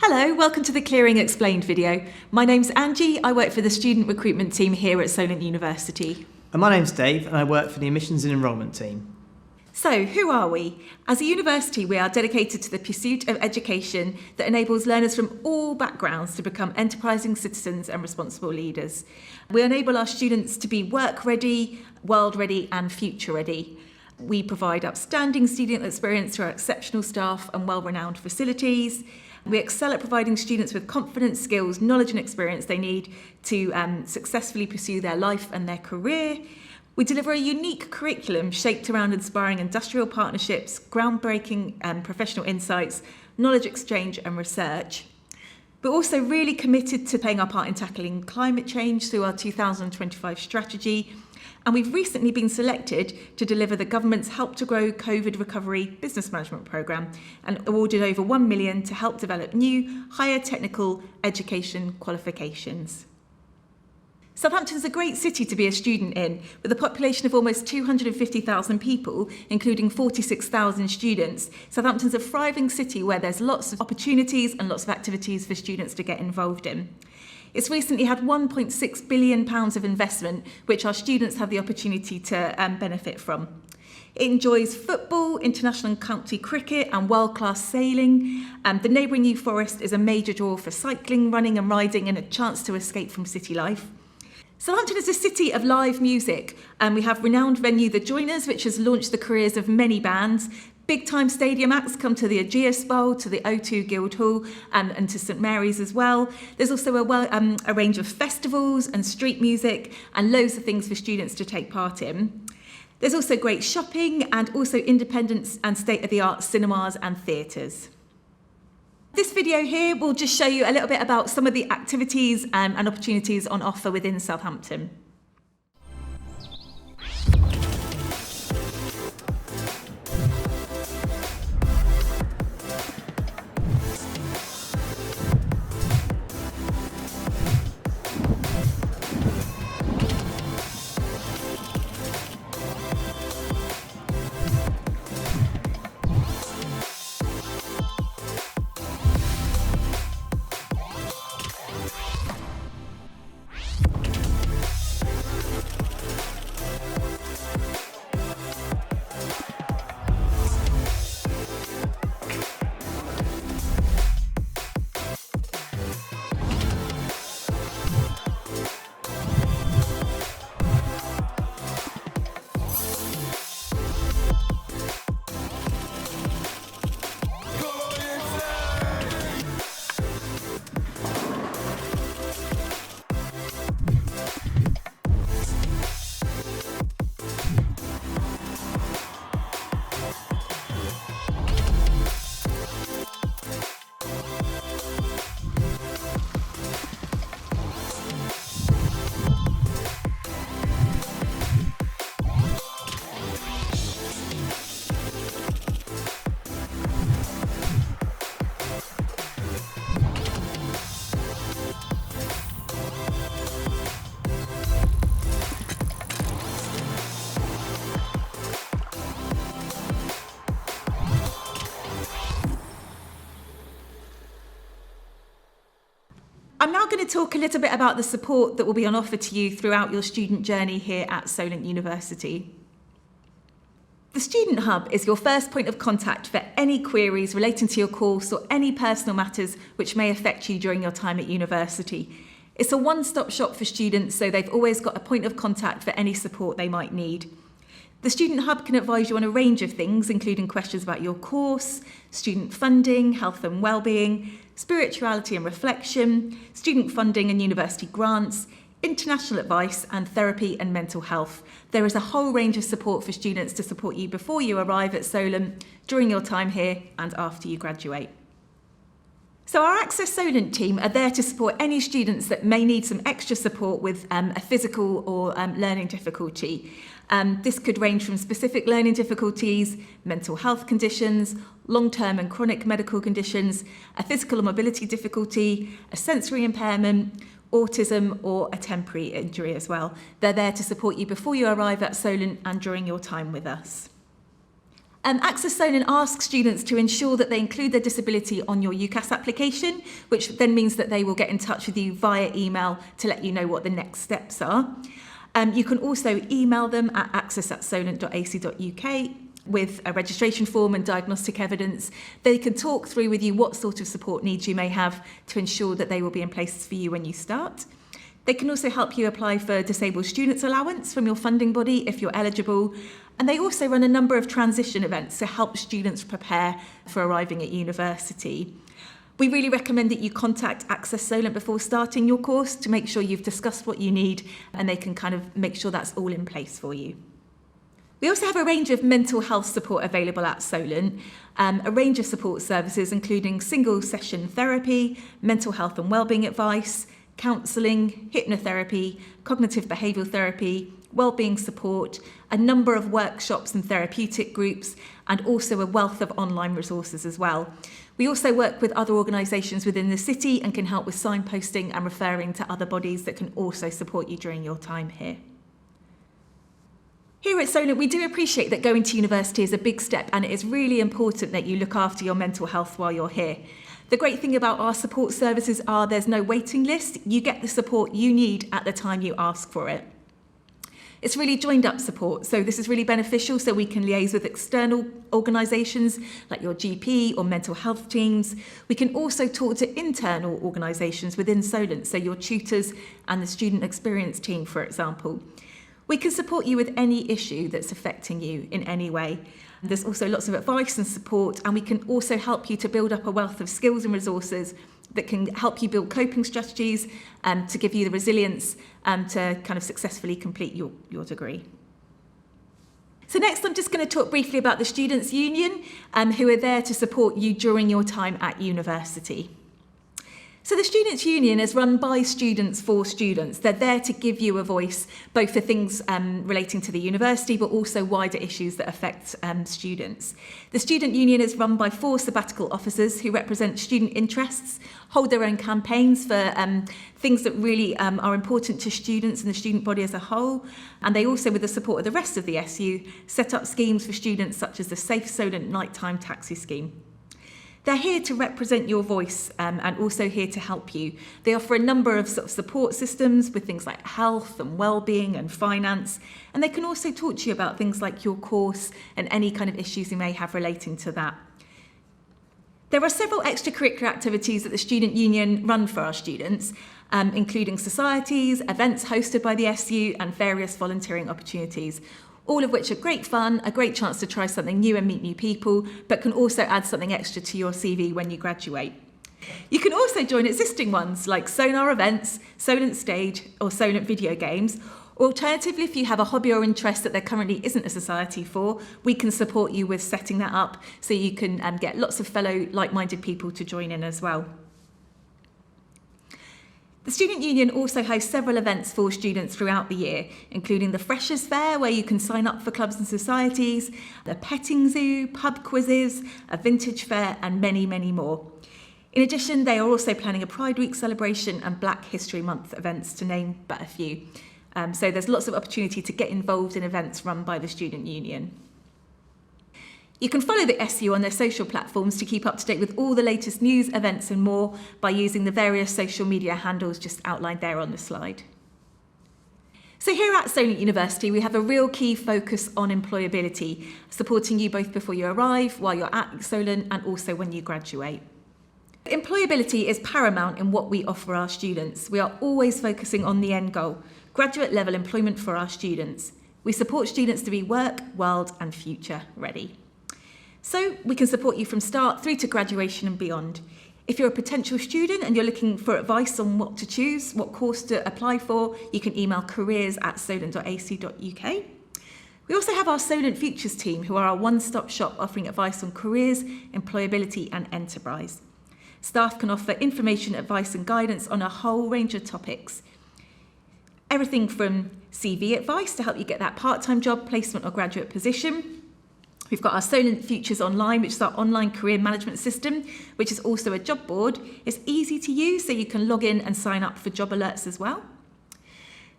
Hello, welcome to the Clearing Explained video. My name's Angie, I work for the student recruitment team here at Solent University. And my name's Dave and I work for the admissions and enrolment team. So, who are we? As a university, we are dedicated to the pursuit of education that enables learners from all backgrounds to become enterprising citizens and responsible leaders. We enable our students to be work-ready, world-ready and future-ready. We provide outstanding student experience through our exceptional staff and well-renowned facilities. We excel at providing students with confidence, skills, knowledge and experience they need to successfully pursue their life and their career. We deliver a unique curriculum shaped around inspiring industrial partnerships, groundbreaking professional insights, knowledge exchange and research. We're also really committed to playing our part in tackling climate change through our 2025 strategy. And we've recently been selected to deliver the government's Help to Grow COVID Recovery Business Management Programme and awarded over $1 million to help develop new, higher technical education qualifications. Southampton is a great city to be a student in, with a population of almost 250,000 people, including 46,000 students. Southampton's a thriving city where there's lots of opportunities and lots of activities for students to get involved in. It's recently had £1.6 billion of investment, which our students have the opportunity to benefit from. It enjoys football, international and county cricket and world-class sailing. The neighbouring New Forest is a major draw for cycling, running and riding and a chance to escape from city life. Southampton is a city of live music, and we have renowned venue The Joiners, which has launched the careers of many bands. Big-time stadium acts come to the Ageas Bowl, to the O2 Guildhall and to St Mary's as well. There's also a range of festivals and street music and loads of things for students to take part in. There's also great shopping and also independent and state-of-the-art cinemas and theatres. This video here will just show you a little bit about some of the activities and opportunities on offer within Southampton. I'm now going to talk a little bit about the support that will be on offer to you throughout your student journey here at Solent University. The Student Hub is your first point of contact for any queries relating to your course or any personal matters which may affect you during your time at university. It's a one-stop shop for students, so they've always got a point of contact for any support they might need. The Student Hub can advise you on a range of things, including questions about your course, student funding, health and wellbeing, spirituality and reflection, student funding and university grants, international advice and therapy and mental health. There is a whole range of support for students to support you before you arrive at Solent, during your time here and after you graduate. So our Access Solent team are there to support any students that may need some extra support with a physical or learning difficulty. This could range from specific learning difficulties, mental health conditions, long-term and chronic medical conditions, a physical mobility difficulty, a sensory impairment, autism or a temporary injury as well. They're there to support you before you arrive at Solent and during your time with us. Access Solent asks students to ensure that they include their disability on your UCAS application, which then means that they will get in touch with you via email to let you know what the next steps are. You can also email them at access@solent.ac.uk with a registration form and diagnostic evidence. They can talk through with you what sort of support needs you may have to ensure that they will be in place for you when you start. They can also help you apply for Disabled Students Allowance from your funding body if you're eligible. And they also run a number of transition events to help students prepare for arriving at university. We really recommend that you contact Access Solent before starting your course to make sure you've discussed what you need and they can kind of make sure that's all in place for you. We also have a range of mental health support available at Solent, a range of support services including single session therapy, mental health and wellbeing advice, counselling, hypnotherapy, cognitive behavioural therapy, wellbeing support, a number of workshops and therapeutic groups, and also a wealth of online resources as well. We also work with other organisations within the city and can help with signposting and referring to other bodies that can also support you during your time here. Here at Solent, we do appreciate that going to university is a big step and it is really important that you look after your mental health while you're here. The great thing about our support services are there's no waiting list. You get the support you need at the time you ask for it. It's really joined up support, so this is really beneficial so we can liaise with external organisations like your GP or mental health teams. We can also talk to internal organisations within Solent, so your tutors and the student experience team, for example. We can support you with any issue that's affecting you in any way. There's also lots of advice and support, and we can also help you to build up a wealth of skills and resources that can help you build coping strategies to give you the resilience to kind of successfully complete your degree. So next, I'm just going to talk briefly about the Students' Union, who are there to support you during your time at university. So the Students' Union is run by students for students. They're there to give you a voice, both for things relating to the university, but also wider issues that affect students. The Student Union is run by 4 sabbatical officers who represent student interests, hold their own campaigns for things that really are important to students and the student body as a whole. And they also, with the support of the rest of the SU, set up schemes for students such as the Safe Solent Nighttime Taxi Scheme. They're here to represent your voice and also here to help you. They offer a number of sort of support systems with things like health and well-being and finance, and they can also talk to you about things like your course and any kind of issues you may have relating to that. There are several extracurricular activities that the Student Union run for our students, including societies, events hosted by the SU and various volunteering opportunities, all of which are great fun, a great chance to try something new and meet new people, but can also add something extra to your CV when you graduate. You can also join existing ones like Sonar Events, Solent Stage, or Solent Video Games. Or alternatively, if you have a hobby or interest that there currently isn't a society for, we can support you with setting that up so you can get lots of fellow like-minded people to join in as well. The Student Union also hosts several events for students throughout the year, including the Freshers' Fair, where you can sign up for clubs and societies, the petting zoo, pub quizzes, a vintage fair, and many, many more. In addition, they are also planning a Pride Week celebration and Black History Month events, to name but a few. So there's lots of opportunity to get involved in events run by the Student Union. You can follow the SU on their social platforms to keep up to date with all the latest news, events and more by using the various social media handles just outlined there on the slide. So here at Solent University, we have a real key focus on employability, supporting you both before you arrive, while you're at Solent and also when you graduate. Employability is paramount in what we offer our students. We are always focusing on the end goal, graduate level employment for our students. We support students to be work, world and future ready. So we can support you from start through to graduation and beyond. If you're a potential student and you're looking for advice on what to choose, what course to apply for, you can email careers@solent.ac.uk. We also have our Solent Futures team, who are our one-stop shop offering advice on careers, employability and enterprise. Staff can offer information, advice and guidance on a whole range of topics. Everything from CV advice to help you get that part-time job, placement or graduate position. We've got our Solent Futures Online, which is our online career management system, which is also a job board. It's easy to use, so you can log in and sign up for job alerts as well.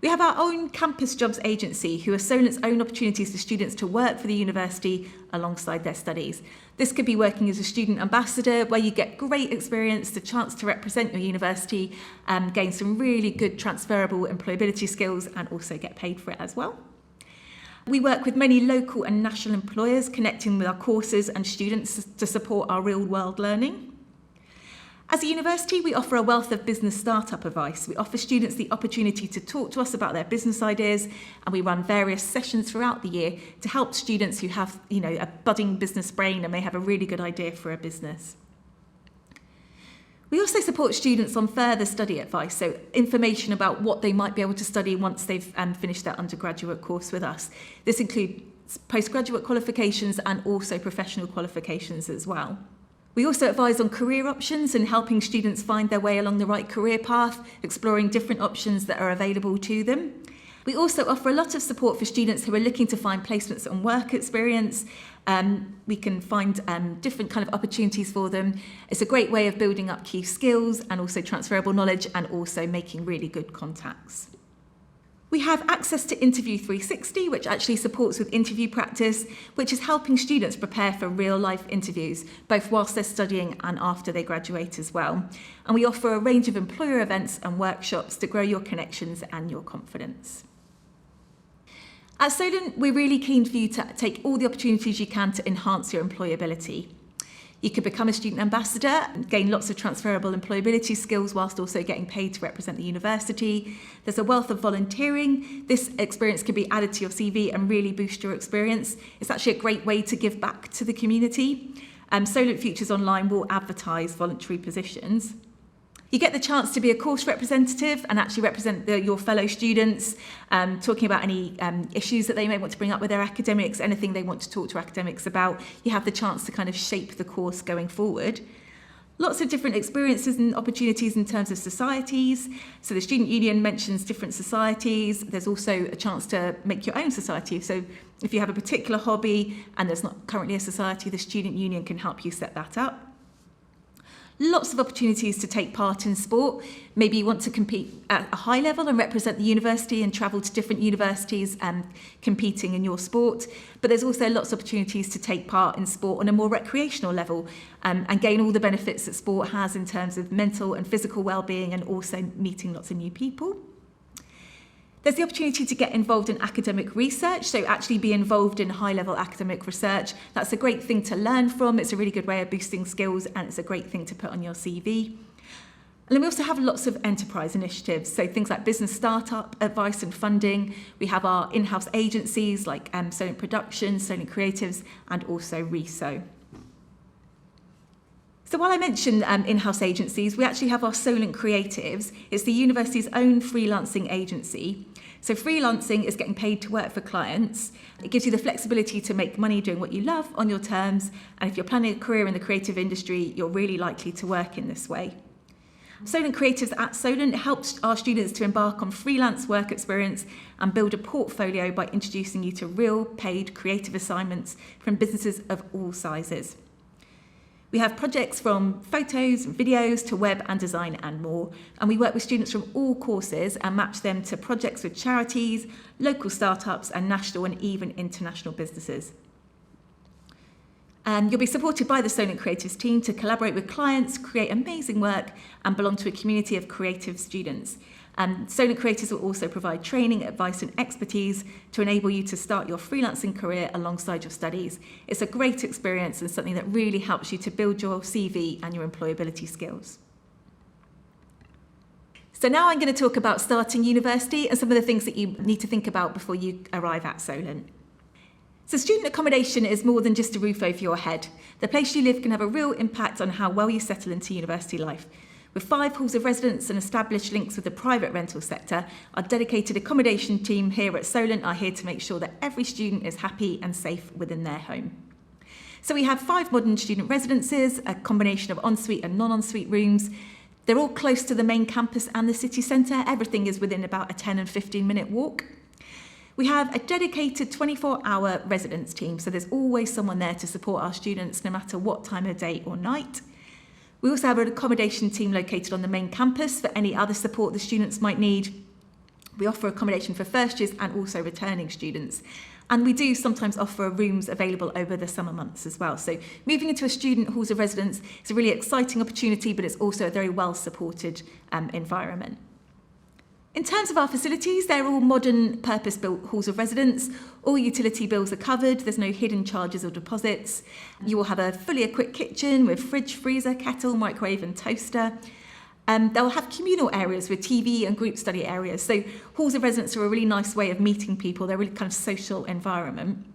We have our own campus jobs agency, who are Solent's own opportunities for students to work for the university alongside their studies. This could be working as a student ambassador, where you get great experience, the chance to represent your university, gain some really good transferable employability skills, and also get paid for it as well. We work with many local and national employers, connecting with our courses and students to support our real-world learning. As a university, we offer a wealth of business startup advice. We offer students the opportunity to talk to us about their business ideas, and we run various sessions throughout the year to help students who have, a budding business brain and may have a really good idea for a business. We also support students on further study advice, so information about what they might be able to study once they've finished their undergraduate course with us. This includes postgraduate qualifications and also professional qualifications as well. We also advise on career options and helping students find their way along the right career path, exploring different options that are available to them. We also offer a lot of support for students who are looking to find placements and work experience. We can find different kind of opportunities for them. It's a great way of building up key skills and also transferable knowledge, and also making really good contacts. We have access to Interview 360, which actually supports with interview practice, which is helping students prepare for real-life interviews, both whilst they're studying and after they graduate as well. And we offer a range of employer events and workshops to grow your connections and your confidence. At Solent, we're really keen for you to take all the opportunities you can to enhance your employability. You could become a student ambassador and gain lots of transferable employability skills whilst also getting paid to represent the university. There's a wealth of volunteering. This experience can be added to your CV and really boost your experience. It's actually a great way to give back to the community. Solent Futures Online will advertise voluntary positions. You get the chance to be a course representative and actually represent your fellow students, talking about any issues that they may want to bring up with their academics, anything they want to talk to academics about. You have the chance to kind of shape the course going forward. Lots of different experiences and opportunities in terms of societies. So the Student Union mentions different societies. There's also a chance to make your own society. So if you have a particular hobby and there's not currently a society, the Student Union can help you set that up. Lots of opportunities to take part in sport. Maybe you want to compete at a high level and represent the university and travel to different universities competing in your sport. But there's also lots of opportunities to take part in sport on a more recreational level and gain all the benefits that sport has in terms of mental and physical well-being, and also meeting lots of new people. There's the opportunity to get involved in academic research, so actually be involved in high-level academic research. That's a great thing to learn from. It's a really good way of boosting skills, and it's a great thing to put on your CV. And then we also have lots of enterprise initiatives, so things like business startup advice and funding. We have our in-house agencies like Solent Productions, Solent Creatives, and also RESO. So while I mentioned in-house agencies, we actually have our Solent Creatives. It's the university's own freelancing agency. So freelancing is getting paid to work for clients. It gives you the flexibility to make money doing what you love on your terms. And if you're planning a career in the creative industry, you're really likely to work in this way. Solent Creatives at Solent helps our students to embark on freelance work experience and build a portfolio by introducing you to real paid creative assignments from businesses of all sizes. We have projects from photos, videos to web and design and more. And we work with students from all courses and match them to projects with charities, local startups and national and even international businesses. You'll be supported by the Solent Creatives team to collaborate with clients, create amazing work and belong to a community of creative students. Solent Creatives will also provide training, advice and expertise to enable you to start your freelancing career alongside your studies. It's a great experience and something that really helps you to build your CV and your employability skills. So now I'm going to talk about starting university and some of the things that you need to think about before you arrive at Solent. So student accommodation is more than just a roof over your head. The place you live can have a real impact on how well you settle into university life. With 5 halls of residence and established links with the private rental sector, our dedicated accommodation team here at Solent are here to make sure that every student is happy and safe within their home. So we have 5 modern student residences, a combination of ensuite and non-ensuite rooms. They're all close to the main campus and the city centre. Everything is within about a 10 and 15-minute walk. We have a dedicated 24-hour residence team, so there's always someone there to support our students no matter what time of day or night. We also have an accommodation team located on the main campus for any other support the students might need. We offer accommodation for first years and also returning students. And we do sometimes offer rooms available over the summer months as well. So moving into a student halls of residence is a really exciting opportunity, but it's also a very well supported environment. In terms of our facilities, they're all modern purpose-built halls of residence. All utility bills are covered. There's no hidden charges or deposits. You will have a fully equipped kitchen with fridge, freezer, kettle, microwave and toaster. They'll have communal areas with TV and group study areas. So halls of residence are a really nice way of meeting people. They're a really kind of social environment.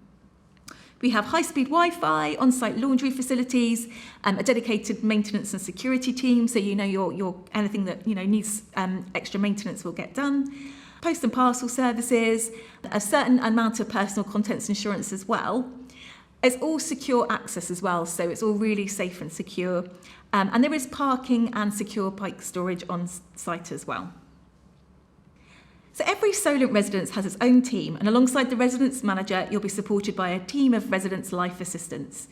We have high-speed Wi-Fi, on-site laundry facilities, a dedicated maintenance and security team, so you know your anything that needs extra maintenance will get done. Post and parcel services, a certain amount of personal contents insurance as well. It's all secure access as well, so it's all really safe and secure. And there is parking and secure bike storage on site as well. So every Solent residence has its own team, and alongside the residence manager, you'll be supported by a team of residence life assistants.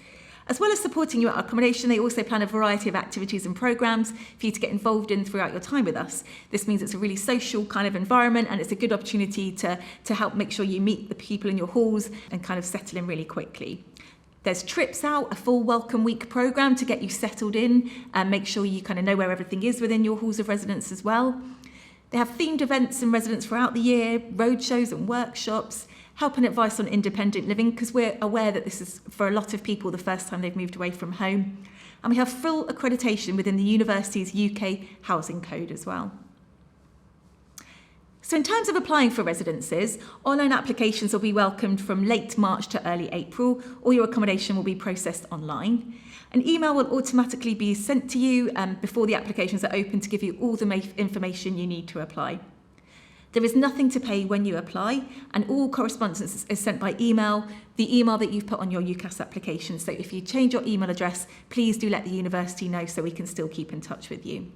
As well as supporting you at accommodation, they also plan a variety of activities and programmes for you to get involved in throughout your time with us. This means it's a really social kind of environment, and it's a good opportunity to help make sure you meet the people in your halls and kind of settle in really quickly. There's trips out, a full welcome week programme to get you settled in and make sure you kind of know where everything is within your halls of residence as well. They have themed events in residence throughout the year, roadshows and workshops, help and advice on independent living, because we're aware that this is, for a lot of people, the first time they've moved away from home. And we have full accreditation within the university's UK Housing Code as well. So in terms of applying for residences, online applications will be welcomed from late March to early April. All your accommodation will be processed online. An email will automatically be sent to you before the applications are open to give you all the information you need to apply. There is nothing to pay when you apply, and all correspondence is sent by email, the email that you've put on your UCAS application. So if you change your email address, please do let the university know so we can still keep in touch with you.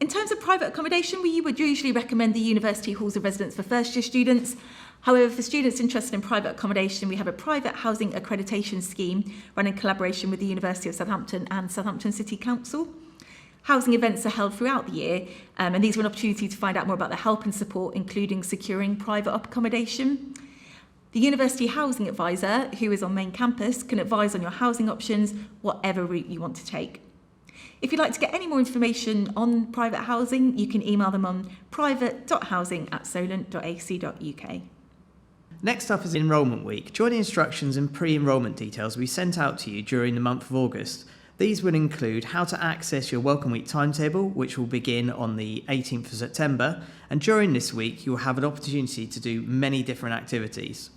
In terms of private accommodation, we would usually recommend the university halls of residence for first-year students. However, for students interested in private accommodation, we have a private housing accreditation scheme run in collaboration with the University of Southampton and Southampton City Council. Housing events are held throughout the year, and these are an opportunity to find out more about the help and support, including securing private accommodation. The University Housing Advisor, who is on main campus, can advise on your housing options, whatever route you want to take. If you'd like to get any more information on private housing, you can email them on private.housing@solent.ac.uk. Next up is Enrolment Week. Join the instructions and pre-enrolment details we sent out to you during the month of August. These will include how to access your Welcome Week timetable, which will begin on the 18th of September. And during this week, you'll have an opportunity to do many different activities.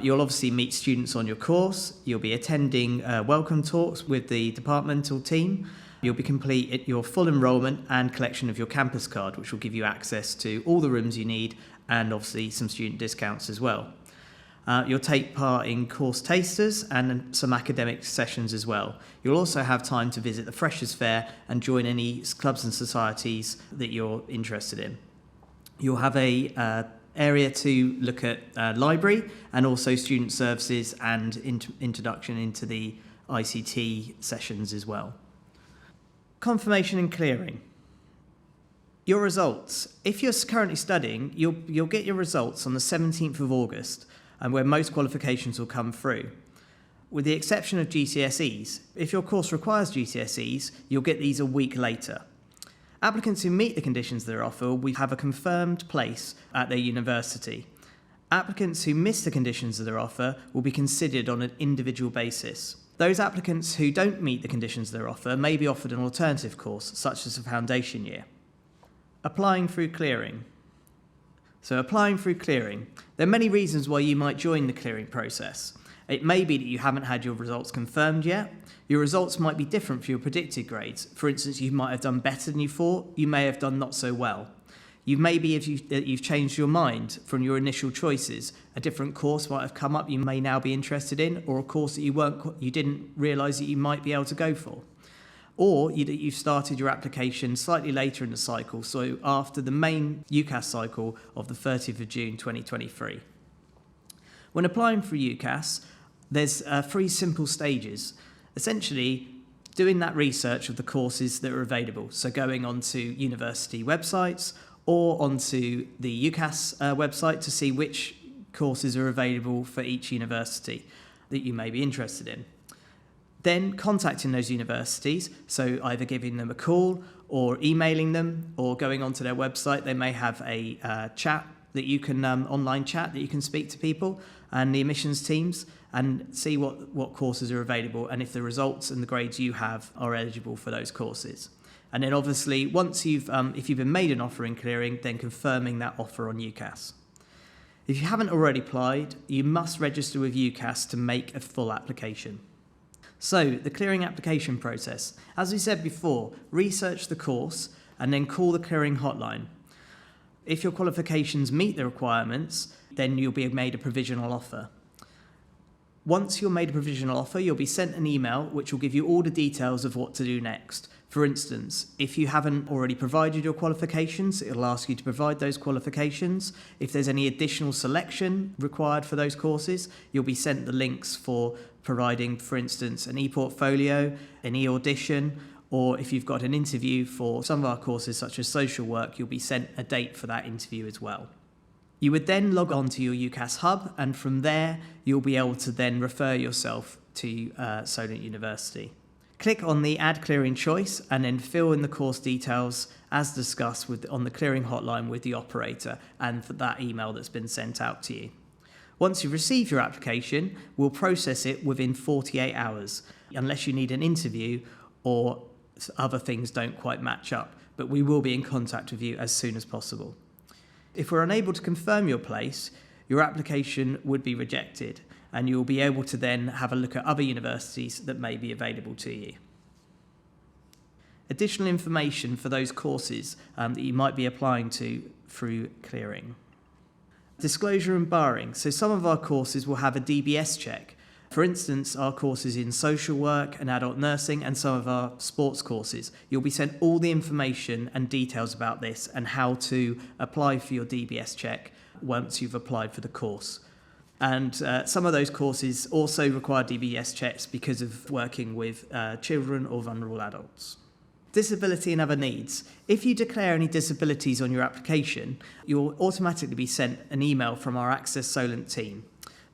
You'll obviously meet students on your course. You'll be attending welcome talks with the departmental team. You'll be complete your full enrolment and collection of your campus card, which will give you access to all the rooms you need and obviously some student discounts as well. You'll take part in course tasters and some academic sessions as well. You'll also have time to visit the Freshers' Fair and join any clubs and societies that you're interested in. You'll have a area to look at library and also student services and introduction into the ICT sessions as well. Confirmation and clearing. Your results. If you're currently studying, you'll get your results on the 17th of August, and where most qualifications will come through. With the exception of GCSEs, if your course requires GCSEs, you'll get these a week later. Applicants who meet the conditions of their offer will have a confirmed place at their university. Applicants who miss the conditions of their offer will be considered on an individual basis. Those applicants who don't meet the conditions of their offer may be offered an alternative course, such as a foundation year. Applying through clearing. So applying through clearing. There are many reasons why you might join the clearing process. It may be that you haven't had your results confirmed yet. Your results might be different for your predicted grades. For instance, you might have done better than you thought. You may have done not so well. You may be, if you've changed your mind from your initial choices, a different course might have come up you may now be interested in, or a course that you didn't realise that you might be able to go for. Or you've started your application slightly later in the cycle, so after the main UCAS cycle of the 30th of June 2023. When applying for UCAS, there's 3 simple stages. Essentially, doing that research of the courses that are available, so going onto university websites or onto the UCAS website to see which courses are available for each university that you may be interested in. Then contacting those universities, so either giving them a call or emailing them or going onto their website. They may have a chat that you can, online chat that you can speak to people and the admissions teams and see what courses are available and if the results and the grades you have are eligible for those courses. And then obviously, once if you've been made an offer in clearing, then confirming that offer on UCAS. If you haven't already applied, you must register with UCAS to make a full application. So, the clearing application process. As we said before, research the course and then call the clearing hotline. If your qualifications meet the requirements, then you'll be made a provisional offer. Once you're made a provisional offer, you'll be sent an email which will give you all the details of what to do next. For instance, if you haven't already provided your qualifications, it'll ask you to provide those qualifications. If there's any additional selection required for those courses, you'll be sent the links for providing, for instance, an e-portfolio, an e-audition, or if you've got an interview for some of our courses such as social work, you'll be sent a date for that interview as well. You would then log on to your UCAS hub, and from there you'll be able to then refer yourself to Solent University. Click on the Add Clearing choice and then fill in the course details as discussed on the clearing hotline with the operator and for that email that's been sent out to you. Once you've received your application, we'll process it within 48 hours, unless you need an interview or other things don't quite match up, but we will be in contact with you as soon as possible. If we're unable to confirm your place, your application would be rejected and you'll be able to then have a look at other universities that may be available to you. Additional information for those courses that you might be applying to through clearing. Disclosure and barring. So some of our courses will have a DBS check. For instance, our courses in social work and adult nursing and some of our sports courses. You'll be sent all the information and details about this and how to apply for your DBS check once you've applied for the course. And some of those courses also require DBS checks because of working with children or vulnerable adults. Disability and other needs. If you declare any disabilities on your application, you'll automatically be sent an email from our Access Solent team.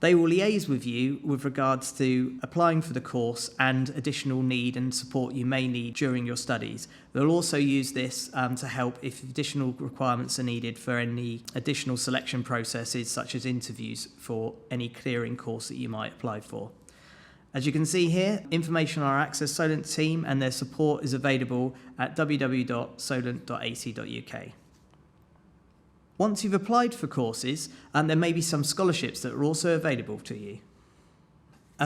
They will liaise with you with regards to applying for the course and additional need and support you may need during your studies. They'll also use this to help if additional requirements are needed for any additional selection processes such as interviews for any clearing course that you might apply for. As you can see here, information on our Access Solent team and their support is available at www.solent.ac.uk. Once you've applied for courses, there may be some scholarships that are also available to you.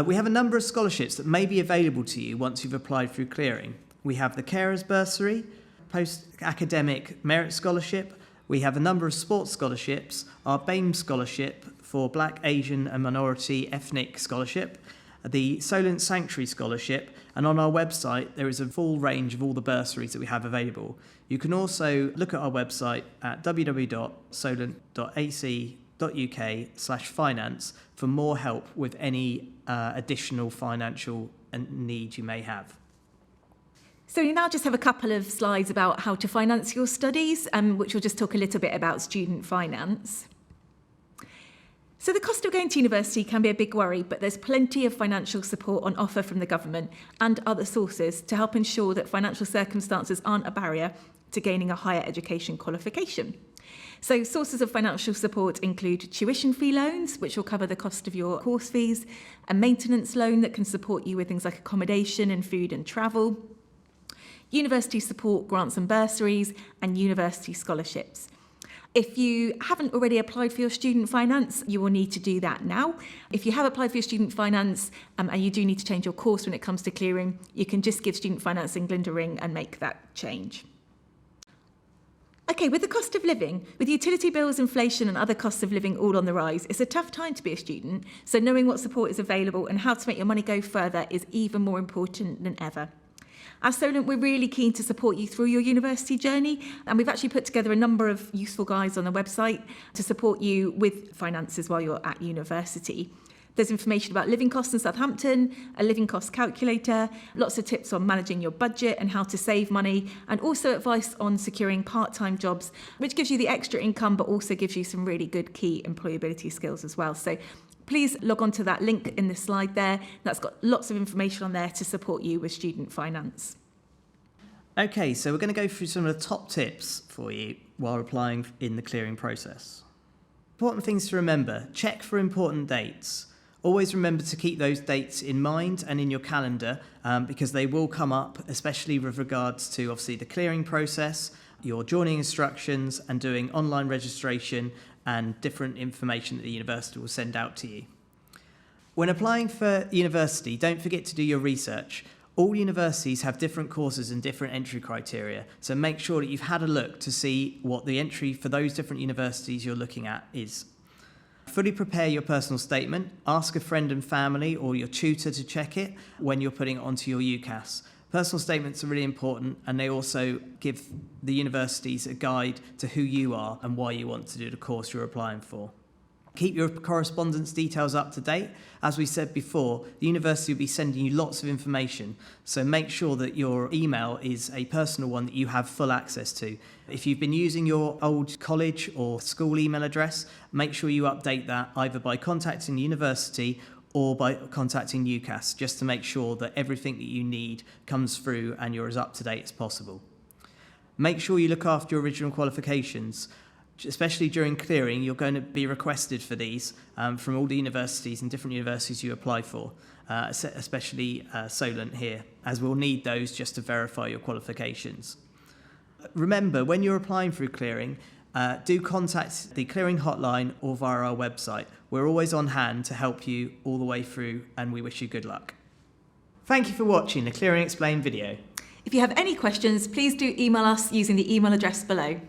We have a number of scholarships that may be available to you once you've applied through clearing. We have the Carers Bursary, Post-Academic Merit Scholarship. We have a number of sports scholarships, our BAME Scholarship for Black, Asian and Minority Ethnic Scholarship, the Solent Sanctuary Scholarship, and on our website there is a full range of all the bursaries that we have available. You can also look at our website at www.solent.ac.uk/finance for more help with any additional financial need you may have. So you now just have a couple of slides about how to finance your studies, which will just talk a little bit about student finance. So the cost of going to university can be a big worry, but there's plenty of financial support on offer from the government and other sources to help ensure that financial circumstances aren't a barrier to gaining a higher education qualification. So sources of financial support include tuition fee loans, which will cover the cost of your course fees, a maintenance loan that can support you with things like accommodation and food and travel, university support grants and bursaries, and university scholarships. If you haven't already applied for your student finance, you will need to do that now. If you have applied for your student finance and you do need to change your course when it comes to clearing, you can just give Student Finance England a ring and make that change. Okay, with the cost of living, with utility bills, inflation and other costs of living all on the rise, it's a tough time to be a student, so knowing what support is available and how to make your money go further is even more important than ever. As Solent, we're really keen to support you through your university journey, and we've actually put together a number of useful guides on the website to support you with finances while you're at university. There's information about living costs in Southampton, a living cost calculator, lots of tips on managing your budget and how to save money, and also advice on securing part-time jobs, which gives you the extra income but also gives you some really good key employability skills as well. So please log on to that link in the slide there. That's got lots of information on there to support you with student finance. Okay, so we're going to go through some of the top tips for you while applying in the clearing process. Important things to remember: check for important dates. Always remember to keep those dates in mind and in your calendar because they will come up, especially with regards to obviously the clearing process, your joining instructions and doing online registration and different information that the university will send out to you. When applying for university, don't forget to do your research. All universities have different courses and different entry criteria, so make sure that you've had a look to see what the entry for those different universities you're looking at is. Fully prepare your personal statement. Ask a friend and family or your tutor to check it when you're putting it onto your UCAS. Personal statements are really important, and they also give the universities a guide to who you are and why you want to do the course you're applying for. Keep your correspondence details up to date. As we said before, the university will be sending you lots of information, so make sure that your email is a personal one that you have full access to. If you've been using your old college or school email address, make sure you update that either by contacting the university or by contacting UCAS, just to make sure that everything that you need comes through and you're as up to date as possible. Make sure you look after your original qualifications. Especially during clearing, you're going to be requested for these from all the universities and different universities you apply for, especially Solent here, as we'll need those just to verify your qualifications. Remember, when you're applying through clearing, do contact the clearing hotline or via our website. We're always on hand to help you all the way through, and we wish you good luck. Thank you for watching the Clearing Explained video. If you have any questions, please do email us using the email address below.